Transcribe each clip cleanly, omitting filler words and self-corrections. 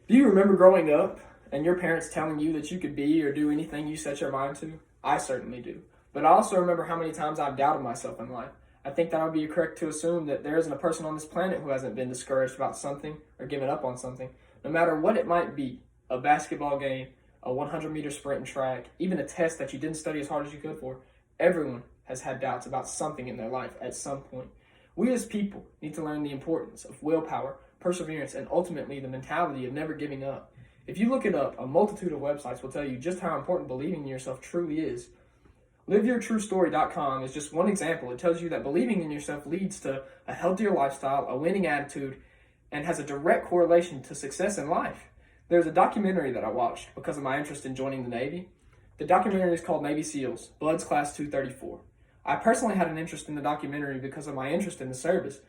Do you remember growing up and your parents telling you that you could be or do anything you set your mind to? I certainly do. But I also remember how many times I've doubted myself in life. I think that it would be correct to assume that there isn't a person on this planet who hasn't been discouraged about something or given up on something, no matter what it might be. A basketball game, a 100-meter sprint and track, even a test that you didn't study as hard as you could for. Everyone has had doubts about something in their life at some point. We as people need to learn the importance of willpower, perseverance, and ultimately the mentality of never giving up. If you look it up, a multitude of websites will tell you just how important believing in yourself truly is. LiveYourTrueStory.com is just one example. It tells you that believing in yourself leads to a healthier lifestyle, a winning attitude, and has a direct correlation to success in life. There's a documentary that I watched because of my interest in joining the Navy. The documentary is called Navy SEALs, Bloods Class 234. I personally had an interest in the documentary because of my interest in the service,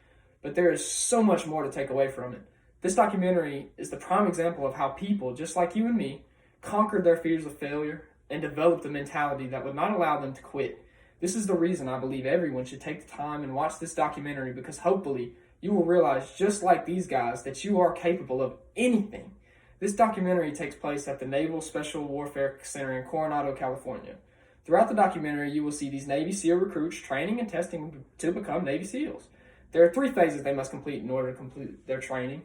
but there is so much more to take away from it. This documentary is the prime example of how people, just like you and me, conquered their fears of failure and developed a mentality that would not allow them to quit. This is the reason I believe everyone should take the time and watch this documentary, because hopefully you will realize, just like these guys, that you are capable of anything. This documentary takes place at the Naval Special Warfare Center in Coronado, California. Throughout the documentary, you will see these Navy SEAL recruits training and testing to become Navy SEALs. There are 3 phases they must complete in order to complete their training,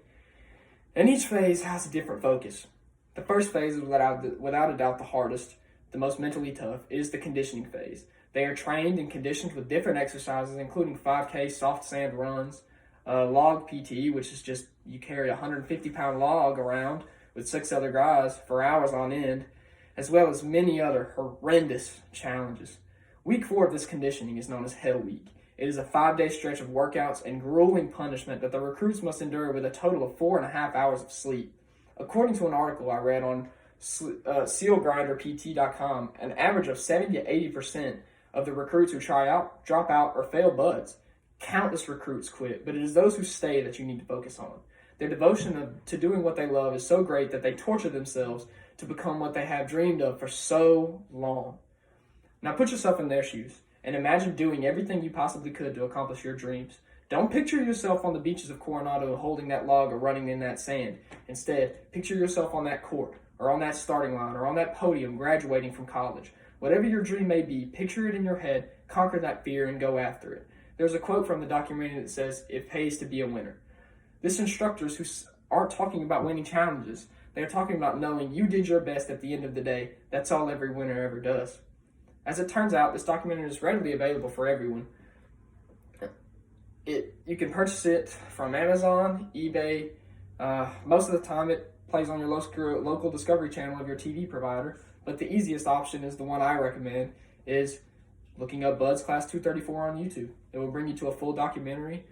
and each phase has a different focus. The first phase is without a doubt the hardest, the most mentally tough. It is the conditioning phase. They are trained and conditioned with different exercises, including 5K soft sand runs, log PT, which is just you carry a 150-pound log around with 6 other guys for hours on end, as well as many other horrendous challenges. Week 4 of this conditioning is known as Hell Week. It is a 5-day stretch of workouts and grueling punishment that the recruits must endure with a total of 4.5 hours of sleep. According to an article I read on SealGrinderPT.com, an average of 70 to 80% of the recruits who try out, drop out, or fail buds. Countless recruits quit, but it is those who stay that you need to focus on. Their devotion to doing what they love is so great that they torture themselves to become what they have dreamed of for so long. Now put yourself in their shoes and imagine doing everything you possibly could to accomplish your dreams. Don't picture yourself on the beaches of Coronado holding that log or running in that sand. Instead, picture yourself on that court, or on that starting line, or on that podium graduating from college. Whatever your dream may be, picture it in your head, conquer that fear, and go after it. There's a quote from the documentary that says, "It pays to be a winner." This instructors who aren't talking about winning challenges. They're talking about knowing you did your best at the end of the day. That's all every winner ever does. As it turns out, this documentary is readily available for everyone. You can purchase it from Amazon, eBay. Most of the time it plays on your local Discovery Channel of your TV provider, but the easiest option is the one I recommend, is looking up Buds Class 234 on YouTube. It will bring you to a full documentary.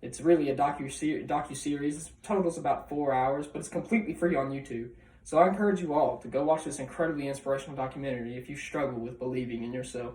It's really a docu-series. It totals about 4 hours, but it's completely free on YouTube. So I encourage you all to go watch this incredibly inspirational documentary if you struggle with believing in yourself.